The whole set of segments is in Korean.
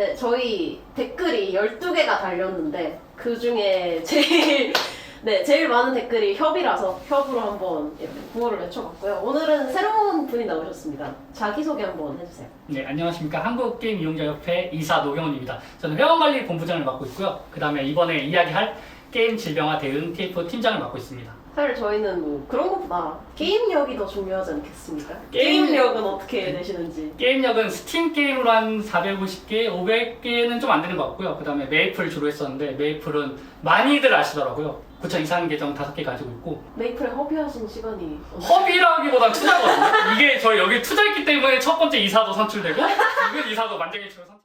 네, 저희 댓글이 12개가 달렸는데 그 중에 제일 많은 댓글이 협이라서 협으로 한번 이렇게 구호를 외쳐봤고요. 오늘은 새로운 분이 나오셨습니다. 자기소개 한번 해주세요. 네, 안녕하십니까. 한국게임이용자협회 이사 노경훈입니다. 저는 회원관리 본부장을 맡고 있고요. 그 다음에 이번에 이야기할 게임 질병화 대응 TF 팀장을 맡고 있습니다. 사실 저희는 뭐 그런 것보다 게임력이 더 중요하지 않겠습니까? 게임- 게임력은 어떻게 되시는지. 게임력은 스팀 게임으로 한 450개, 500개는 좀 안 되는 것 같고요. 그 다음에 메이플 주로 했었는데 메이플은 많이들 아시더라고요. 9천 이상 계정 5개 가지고 있고 메이플에 허비하신 시간이 허비라기보단 투자거든요. 이게 저희 여기 투자했기 때문에 첫 번째 이사도 선출되고 이번 이사도 만장일치로 선출.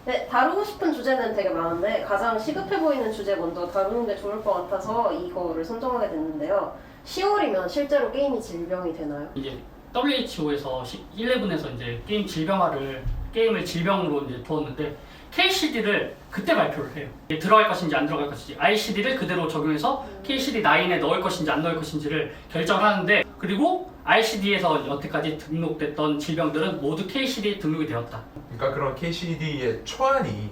네, 다루고 싶은 주제는 되게 많은데 가장 시급해 보이는 주제 먼저 다루는 게 좋을 것 같아서 이거를 선정하게 됐는데요. 10월이면 실제로 게임이 질병이 되나요? 이제 WHO에서 11에서 이제 게임을 질병으로 이제 두었는데 KCD를 그때 발표를 해요. 이게 들어갈 것인지 안 들어갈 것인지 ICD를 그대로 적용해서 KCD9에 넣을 것인지 안 넣을 것인지를 결정하는데 그리고 ICD에서 여태까지 등록됐던 질병들은 모두 KCD에 등록이 되었다. 그러니까 그런 KCD의 초안이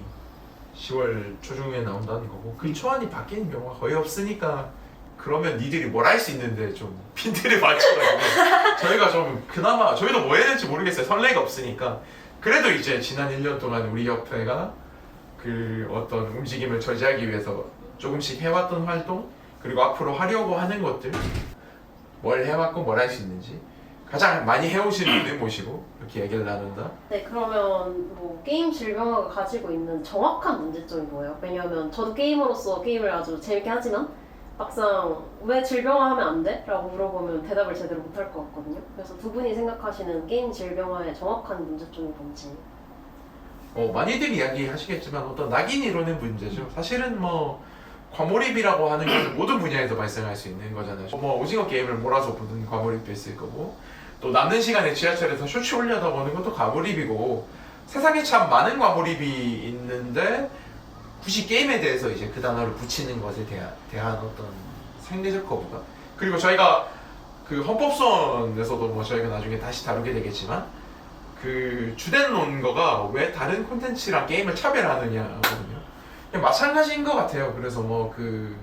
10월 초중에 나온다는 거고 그 초안이 바뀌는 경우가 거의 없으니까 그러면 니들이 뭘 할 수 있는데 좀 핀들을 맞춰가지고 저희가 좀 그나마 저희도 뭐 해야 될지 모르겠어요. 선례가 없으니까 그래도 이제 지난 1년 동안 우리 협회가 그 어떤 움직임을 저지하기 위해서 조금씩 해왔던 활동 그리고 앞으로 하려고 하는 것들 뭘 해왔고 뭘 할 수 있는지 가장 많이 해오신 분을 모시고 이렇게 얘기를 나눈다. 네, 그러면 뭐 게임 질병화가 가지고 있는 정확한 문제점이 뭐예요? 왜냐하면 저도 게이머로서 게임을 아주 재밌게 하지만 막상 왜 질병화하면 안 돼? 라고 물어보면 대답을 제대로 못할 것 같거든요. 그래서 두 분이 생각하시는 게임 질병화의 정확한 문제점이 뭔지. 많이들 이야기하시겠지만 어떤 낙인 이론의 문제죠. 사실은 뭐 과몰입이라고 하는 것은 모든 분야에서 발생할 수 있는 거잖아요. 뭐 오징어 게임을 몰아서 보는 과몰입도 있을 거고 또 남는 시간에 지하철에서 쇼츠 올려다보는 것도 과몰입이고 세상에 참 많은 과몰입이 있는데 굳이 게임에 대해서 이제 그 단어를 붙이는 것에 대한 어떤 상대적 거부감 그리고 저희가 그 헌법소원에서도 뭐 저희가 나중에 다시 다루게 되겠지만 그 주된 논거가 왜 다른 콘텐츠랑 게임을 차별하느냐거든요. 그냥 마찬가지인 것 같아요. 그래서 뭐 그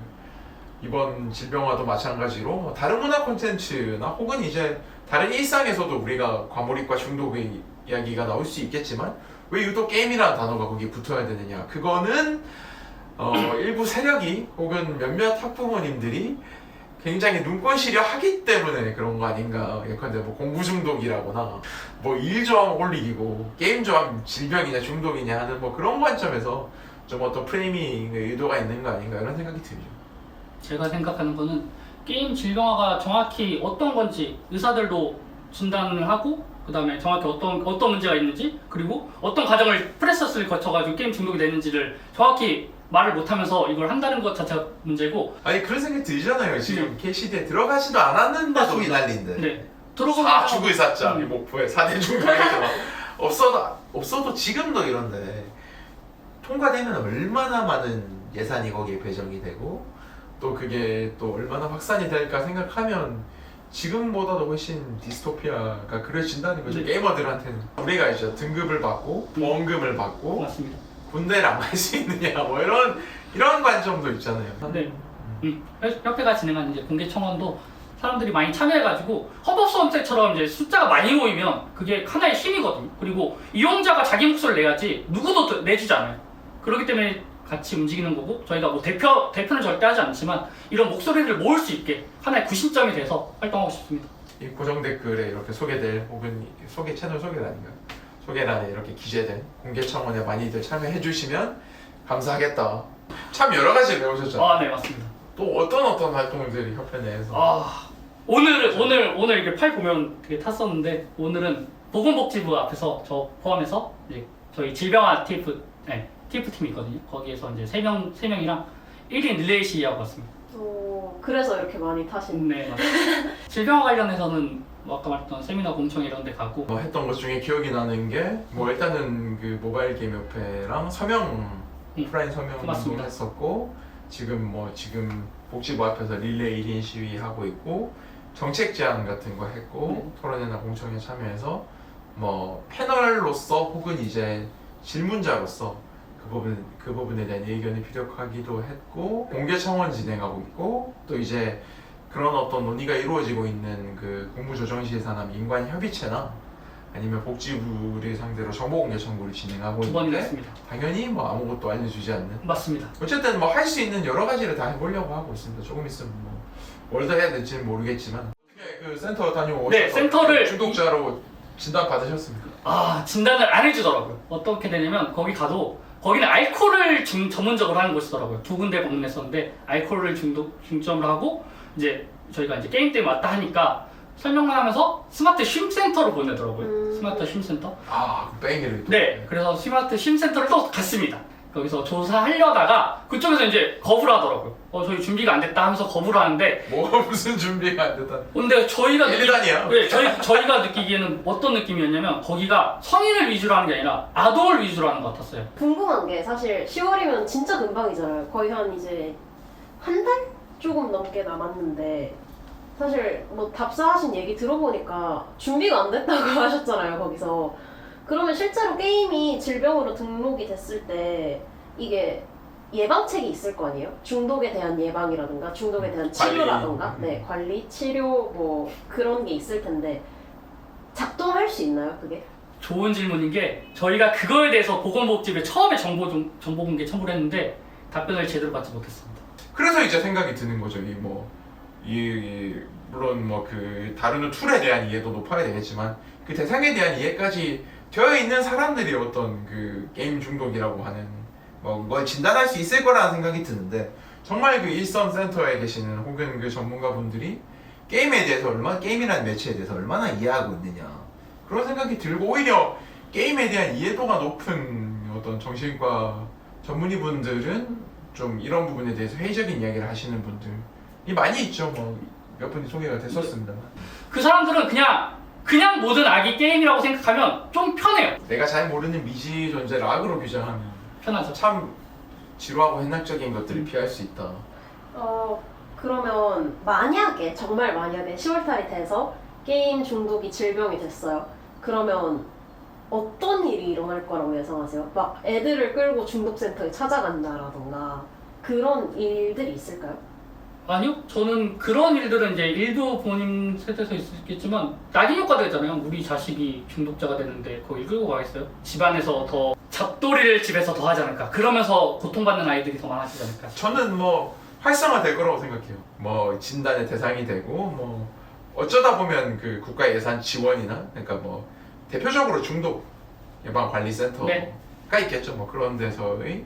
이번 질병화도 마찬가지로 뭐 다른 문화 콘텐츠나 혹은 이제 다른 일상에서도 우리가 과몰입과 중독의 이야기가 나올 수 있겠지만 왜 유독 게임이라는 단어가 거기에 붙어야 되느냐? 그거는 일부 세력이 혹은 몇몇 학부모님들이 굉장히 눈꼴시려 하기 때문에 그런 거 아닌가. 예컨대 뭐 공부 중독이라거나 뭐 일조함 올리기고 게임 조함 질병이냐 중독이냐 하는 뭐 그런 관점에서 좀 어떤 프레이밍의 의도가 있는 거 아닌가 이런 생각이 들죠. 제가 생각하는 거는 게임 질병화가 정확히 어떤 건지 의사들도 진단을 하고 그 다음에 정확히 어떤 문제가 있는지 그리고 어떤 과정을 프로세스를 거쳐가지고 게임 중독이 되는지를 정확히 말을 못하면서 이걸 한다는 것 자체가 문제고 아니 그런 생각이 들잖아요. 지금 KCD에 들어가지도 않았는데도 소리 날린데. 네. 사주의 사자 이 목포에 4대 중간에서 없어도 지금도 이런데 통과되면 얼마나 많은 예산이 거기에 배정이 되고 또 그게 또 얼마나 확산이 될까 생각하면 지금보다도 훨씬 디스토피아가 그려진다는 거죠. 네. 게이머들한테는 우리가 이제 등급을 받고 보험금을 받고 맞습니다. 군대를 안 갈 수 있느냐 뭐 이런 관점도 있잖아요. 네. 협회가 진행하는 이제 공개 청원도 사람들이 많이 참여해가지고 헌법소원책처럼 이제 숫자가 많이 모이면 그게 하나의 힘이거든요. 그리고 이용자가 자기 목소리를 내야지 누구도 내주지 않아요. 그렇기 때문에 같이 움직이는 거고 저희가 뭐 대표는 절대 하지 않지만 이런 목소리를 모을 수 있게 하나의 구심점이 돼서 활동하고 싶습니다. 이 고정 댓글에 이렇게 소개될 혹은 채널 소개란인가 소개란에 이렇게 기재된 공개 청원에 많이들 참여해 주시면 감사하겠다. 참 여러 가지 배우셨잖아요. 네 맞습니다. 또 어떤 활동들이 협회 내에서 오늘 이렇게 팔 보면 되게 탔었는데 오늘은 보건복지부 앞에서 저 포함해서 이제 저희 질병화 TF 팀이 있거든요. 거기에서 이제 3명이랑 1인 릴레이 시위하고 왔습니다. 그래서 이렇게 많이 타신. 네 맞습니다. 질병화 관련해서는 뭐 아까 말했던 세미나 공청 이런 데 가고 뭐 했던 것 중에 기억이 나는 게 뭐 일단은 그 모바일 게임 협회랑 서명 오프라인 서명 운동을 했었고 지금 복지부 앞에서 릴레이 1인 시위 하고 있고 정책 제안 같은 거 했고 토론회나 공청회 참여해서 뭐 패널로서 혹은 이제 질문자로서 그 부분에 대한 의견을 피력하기도 했고 공개 청원 진행하고 있고 또 이제 그런 어떤 논의가 이루어지고 있는 그 공무조정시에 관한 인관협의체나 아니면 복지부를 상대로 정보공개 청구를 진행하고 두 번이나 있는데 했습니다. 당연히 뭐 아무것도 알려주지 않는 맞습니다. 어쨌든 뭐 할 수 있는 여러 가지를 다 해보려고 하고 있습니다. 조금 있으면 뭐 뭘 더 해야 될지는 모르겠지만 그 센터 다녀오셔서 네, 센터를 중독자로 진단 받으셨습니까? 아, 진단을 안 해주더라고요. 어떻게 되냐면 거기 가도 거기는 알코올을 전문적으로 하는 곳이더라고요. 두 군데 방문했었는데 알코올을 중점으로 하고 이제 저희가 이제 게임 때문에 왔다 하니까 설명만 하면서 스마트 쉼센터로 보내더라고요. 스마트 쉼센터. 아, 그 뺑이를 또. 네, 그래서 스마트 쉼센터를 또 갔습니다. 거기서 조사하려다가 그쪽에서 이제 거부를 하더라고요. 저희 준비가 안 됐다 하면서 거부를 하는데 뭐가 무슨 준비가 안 됐다. 근데 저희가 일단이야. 네, 저희가 느끼기에는 어떤 느낌이었냐면 거기가 성인을 위주로 하는 게 아니라 아동을 위주로 하는 것 같았어요. 궁금한 게 사실 10월이면 진짜 금방이잖아요. 거의 한 이제 한 달 조금 넘게 남았는데 사실 뭐 답사하신 얘기 들어보니까 준비가 안 됐다고 하셨잖아요. 거기서 그러면 실제로 게임이 질병으로 등록이 됐을 때 이게 예방책이 있을 거 아니에요? 중독에 대한 예방이라든가 중독에 대한 치료라든가 네, 관리, 치료 뭐 그런 게 있을 텐데 작동할 수 있나요, 그게? 좋은 질문인 게 저희가 그거에 대해서 보건복지부에 처음에 정보 공개 첨부를 했는데 답변을 제대로 받지 못했습니다. 그래서 이제 생각이 드는 거죠. 물론 뭐 그 다루는 툴에 대한 이해도 높아야 되겠지만 그 대상에 대한 이해까지 되어 있는 사람들이 어떤 그 게임 중독이라고 하는 걸 진단할 수 있을 거라는 생각이 드는데 정말 그 일선 센터에 계시는 혹은 그 전문가분들이 게임이라는 매체에 대해서 얼마나 이해하고 있느냐 그런 생각이 들고 오히려 게임에 대한 이해도가 높은 어떤 정신과 전문의분들은 좀 이런 부분에 대해서 회의적인 이야기를 하시는 분들이 많이 있죠. 뭐 몇 분이 소개가 됐었습니다만 그 사람들은 그냥 모든 악이 게임이라고 생각하면 좀 편해요. 내가 잘 모르는 미지 존재를 악으로 규정하면 편하죠. 참 지루하고 현학적인 것들을 피할 수 있다. 그러면 정말 만약에 10월달이 돼서 게임 중독이 질병이 됐어요. 그러면 어떤 일이 일어날 거라고 예상하세요? 막 애들을 끌고 중독센터에 찾아간다라던가 그런 일들이 있을까요? 아니요, 저는 그런 일들은 이제 일부 본인 세대에서 있겠지만 낙인 효과도 있잖아요. 우리 자식이 중독자가 됐는데 거기 끌고 가겠어요? 집안에서 더 잡돌이를 집에서 더 하지 않을까? 그러면서 고통받는 아이들이 더 많아지지 않을까? 저는 뭐 활성화될 거라고 생각해요. 뭐 진단의 대상이 되고 뭐 어쩌다 보면 그 국가 예산 지원이나 그러니까 뭐 대표적으로 중독 예방 관리센터가 네. 있겠죠. 뭐 그런 데서의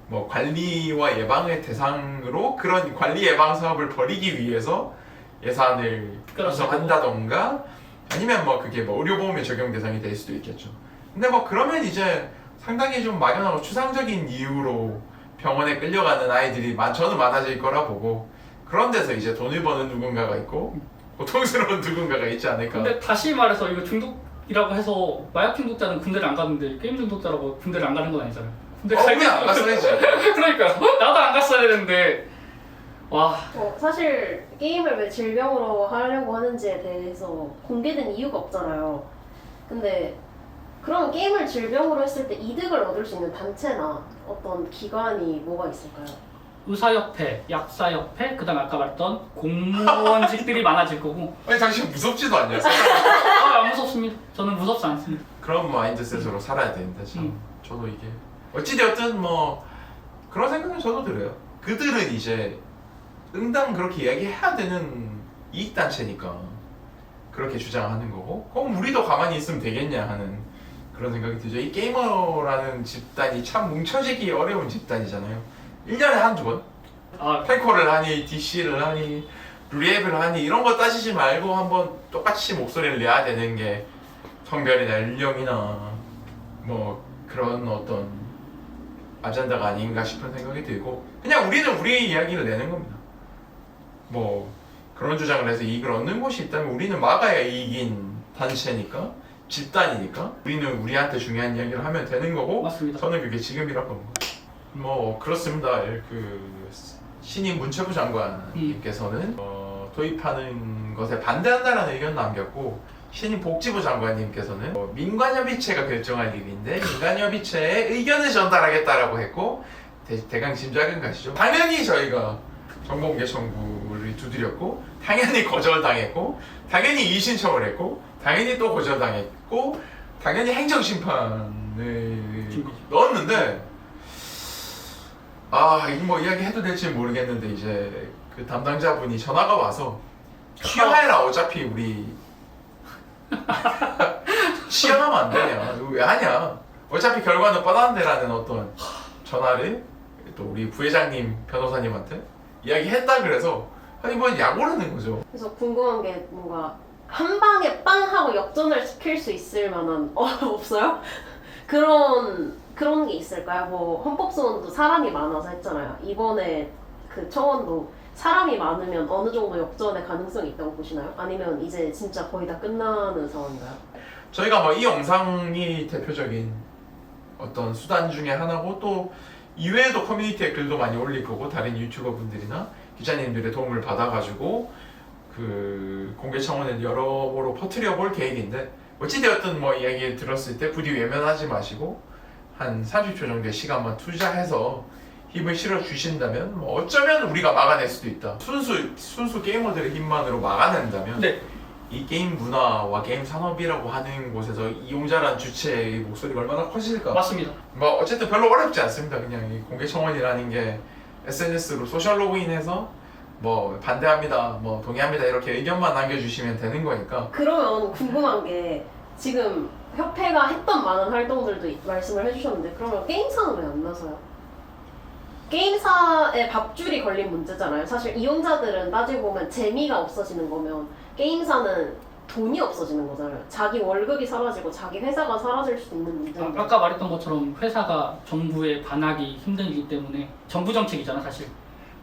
뭐 관리와 예방의 대상으로 그런 관리 예방 사업을 벌이기 위해서 예산을 그렇죠. 편성한다던가 아니면 뭐 그게 뭐 의료보험의 적용 대상이 될 수도 있겠죠. 근데 뭐 그러면 이제 상당히 좀 막연하고 추상적인 이유로 병원에 끌려가는 아이들이 저는 많아질 거라 보고 그런 데서 이제 돈을 버는 누군가가 있고 고통스러운 누군가가 있지 않을까. 근데 다시 말해서 이거 중독이라고 해서 마약 중독자는 군대를 안 가는데 게임 중독자라고 군대를 안 가는 건 아니잖아요. 근데 그냥 안 갔어야지. 그러니까 나도 안 갔어야 되는데 와. 사실 게임을 왜 질병으로 하려고 하는지에 대해서 공개된 이유가 없잖아요. 근데 그럼 게임을 질병으로 했을 때 이득을 얻을 수 있는 단체나 어떤 기관이 뭐가 있을까요? 의사협회, 약사협회, 그다음 아까 말했던 공무원직들이 많아질 거고. 아니 당신 무섭지도 않냐? 안 무섭습니다. 저는 무섭지 않습니다. 그런 마인드셋으로 살아야 되는데 참 저도 이게 어찌되었든 뭐 그런 생각은 저도 들어요. 그들은 이제 응당 그렇게 이야기해야 되는 이익단체니까 그렇게 주장하는 거고 그럼 우리도 가만히 있으면 되겠냐 하는 그런 생각이 들죠. 이 게이머라는 집단이 참 뭉쳐지기 어려운 집단이잖아요. 1년에 한두 번? 탱커를 하니 DC를 하니 리앱을 하니 이런 거 따지지 말고 한번 똑같이 목소리를 내야 되는 게 성별이나 연령이나 뭐 그런 어떤 아젠다가 아닌가 싶은 생각이 들고 그냥 우리는 우리 이야기를 내는 겁니다. 뭐 그런 주장을 해서 이익을 얻는 곳이 있다면 우리는 막아야 이익인 단체니까 집단이니까 우리는 우리한테 중요한 이야기를 하면 되는 거고 맞습니다. 저는 그게 지금이라고 봅니다. 뭐 그렇습니다. 그 신임 문체부 장관님께서는 도입하는 것에 반대한다라는 의견 남겼고 신임 복지부 장관님께서는 민관협의체가 결정할 일인데 민관협의체에 의견을 전달하겠다라고 했고 대강 짐작은 가시죠. 당연히 저희가 정보공개 청구를 두드렸고 당연히 거절당했고 당연히 이의신청을 했고 당연히 또 거절당했고 당연히 행정심판을 넣었는데 이 뭐 이야기해도 될지 모르겠는데 이제 그 담당자분이 전화가 와서 취하해라 어차피 우리 취하하면 안 되냐 이거 왜 하냐 어차피 결과는 뻔한데라는 어떤 전화를 또 우리 부회장님 변호사님한테 이야기했다 그래서 아니 뭐 약오르는 거죠. 그래서 궁금한 게 뭔가 한 방에 빵 하고 역전을 시킬 수 있을 만한 없어요? 그런 게 있을까요? 뭐 헌법소원도 사람이 많아서 했잖아요. 이번에 그 청원도 사람이 많으면 어느 정도 역전의 가능성이 있다고 보시나요? 아니면 이제 진짜 거의 다 끝나는 상황인가요? 저희가 뭐 이 영상이 대표적인 어떤 수단 중에 하나고 또 이외에도 커뮤니티에 글도 많이 올릴 거고 다른 유튜버 분들이나 기자님들의 도움을 받아가지고 그 공개 청원을 여러모로 퍼뜨려 볼 계획인데 어찌되었든 뭐 이야기 들었을 때 부디 외면하지 마시고 한 30초 정도의 시간만 투자해서 힘을 실어 주신다면 뭐 어쩌면 우리가 막아낼 수도 있다. 순수 게이머들의 힘만으로 막아낸다면 네. 이 게임 문화와 게임 산업이라고 하는 곳에서 이용자란 주체의 목소리가 얼마나 커질까? 맞습니다. 뭐 어쨌든 별로 어렵지 않습니다. 그냥 이 공개 청원이라는 게 SNS로 소셜 로그인해서 뭐 반대합니다, 뭐 동의합니다 이렇게 의견만 남겨주시면 되는 거니까. 그러면 궁금한 게 지금 협회가 했던 많은 활동들도 말씀을 해주셨는데 그러면 게임사는 왜 안 나서요? 게임사의 밥줄이 걸린 문제잖아요. 사실 이용자들은 따지고 보면 재미가 없어지는 거면 게임사는 돈이 없어지는 거잖아요. 자기 월급이 사라지고 자기 회사가 사라질 수도 있는 문제인데 아까 말했던 것처럼 회사가 정부에 반하기 힘든 이유 때문에 정부 정책이잖아 사실.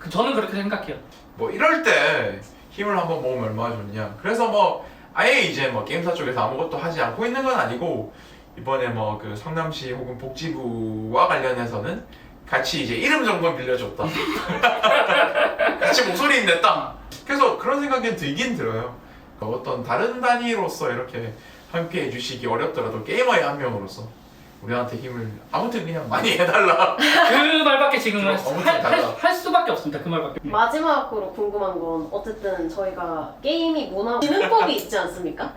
저는 그렇게 생각해요. 뭐 이럴 때 힘을 한번 모으면 얼마나 좋냐. 그래서 뭐 아예 이제 뭐 게임사 쪽에서 아무것도 하지 않고 있는 건 아니고 이번에 뭐 그 성남시 혹은 복지부와 관련해서는 같이 이제 이름 정도는 빌려줬다. 같이 목소리 냈다. 그래서 그런 생각이 들긴 들어요. 어떤 다른 단위로서 이렇게 함께 해주시기 어렵더라도 게이머의 한 명으로서 우리한테 힘을 아무튼 그냥 많이 해달라. 그 말밖에 지금 아무튼 달라. 할 수밖에 없습니다. 그 말밖에. 마지막으로 궁금한 건 어쨌든 저희가 게임이 문화 진흥법이 있지 않습니까?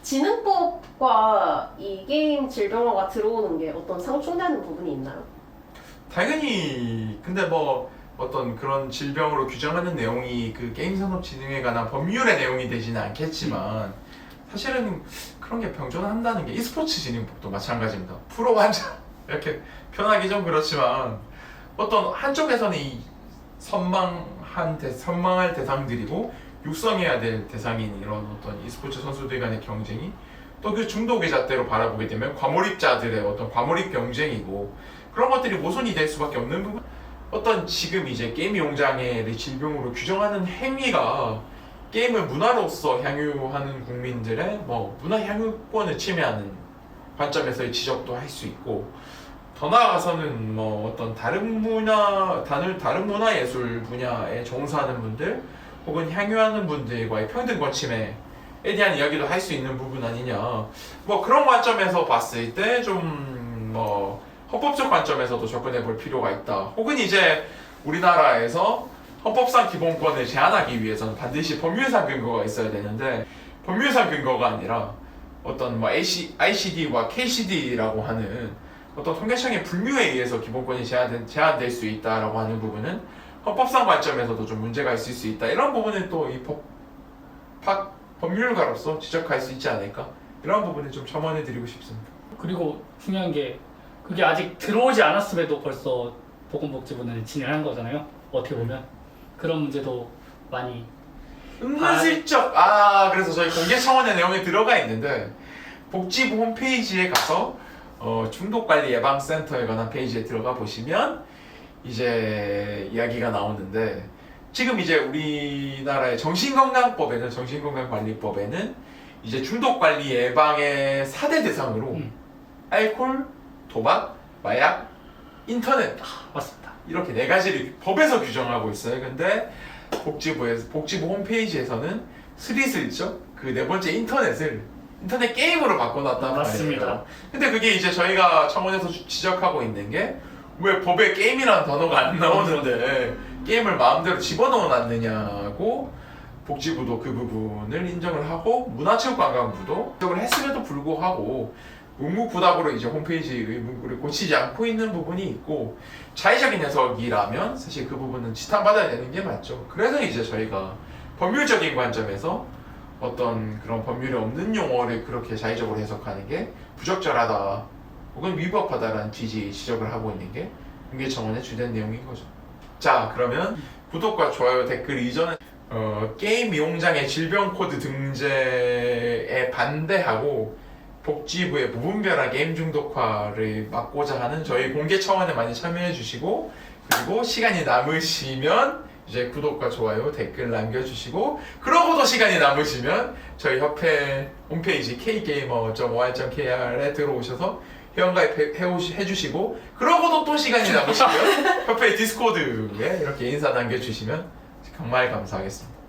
진흥법과 이 게임 질병화가 들어오는 게 어떤 상충되는 부분이 있나요? 당연히 근데 뭐 어떤 그런 질병으로 규정하는 내용이 그 게임산업진흥에 관한 법률의 내용이 되지는 않겠지만 사실은 그런 게 병존한다는 게 e스포츠 진흥법도 마찬가지입니다. 프로 환자 이렇게 표현하기 좀 그렇지만 어떤 한쪽에서는 이 선망할 대상들이고 육성해야 될 대상인 이런 어떤 e스포츠 선수들 간의 경쟁이 또 그 중독의 잣대로 바라보게 되면 과몰입자들의 어떤 과몰입 경쟁이고 그런 것들이 모순이 될 수밖에 없는 부분. 어떤 지금 이제 게임 이용장애를 질병으로 규정하는 행위가 게임을 문화로서 향유하는 국민들의 뭐 문화 향유권을 침해하는 관점에서의 지적도 할 수 있고 더 나아가서는 뭐 어떤 다른 문화 예술 분야에 종사하는 분들 혹은 향유하는 분들과의 평등권 침해에 대한 이야기도 할 수 있는 부분 아니냐. 뭐 그런 관점에서 봤을 때 좀 뭐 헌법적 관점에서도 접근해 볼 필요가 있다. 혹은 이제 우리나라에서 헌법상 기본권을 제한하기 위해서는 반드시 법률상 근거가 있어야 되는데 법률상 근거가 아니라 어떤 뭐 ICD와 KCD라고 하는 어떤 통계청의 분류에 의해서 기본권이 제한될 수 있다라고 하는 부분은 헌법상 관점에서도 좀 문제가 있을 수 있다. 이런 부분은 또 이 법률가로서 지적할 수 있지 않을까. 이런 부분을 좀 첨언해 드리고 싶습니다. 그리고 중요한 게 그게 아직 들어오지 않았음에도 벌써 보건복지부는 진행한 거잖아요. 어떻게 보면 그런 문제도 많이 은근슬쩍 그래서 저희 공개 청원의 내용이 들어가 있는데 복지부 홈페이지에 가서 중독관리 예방센터에 관한 페이지에 들어가 보시면 이제 이야기가 나오는데 지금 이제 우리나라의 정신건강관리법에는 이제 중독관리 예방의 4대 대상으로 알코올, 도박, 마약, 인터넷 맞습니다. 이렇게 4가지를 법에서 규정하고 있어요. 근데 복지부 홈페이지에서는 스리슬쩍 그 4번째 인터넷을 인터넷 게임으로 바꿔놨단 맞습니다. 말이에요. 근데 그게 이제 저희가 청원에서 지적하고 있는 게 왜 법에 게임이라는 단어가 안 나오는데 게임을 마음대로 집어넣어 놨느냐고 복지부도 그 부분을 인정을 하고 문화체육관광부도 인정을 했음에도 불구하고 묵묵부답으로 이제 홈페이지의 문구를 고치지 않고 있는 부분이 있고 자의적인 해석이라면 사실 그 부분은 지탄받아야 되는 게 맞죠. 그래서 이제 저희가 법률적인 관점에서 어떤 그런 법률에 없는 용어를 그렇게 자의적으로 해석하는 게 부적절하다 혹은 위법하다라는 취지의 지적을 하고 있는 게 공개청원의 주된 내용인 거죠. 자, 그러면 구독과 좋아요, 댓글 이전은 게임 이용장의 질병 코드 등재에 반대하고 복지부의 무분별한 게임 중독화를 막고자 하는 저희 공개 청원에 많이 참여해 주시고 그리고 시간이 남으시면 이제 구독과 좋아요, 댓글 남겨주시고 그러고도 시간이 남으시면 저희 협회 홈페이지 kgamer.or.kr에 들어오셔서 회원가입 해주시고 그러고도 또 시간이 남으시면 협회 디스코드에 이렇게 인사 남겨주시면 정말 감사하겠습니다.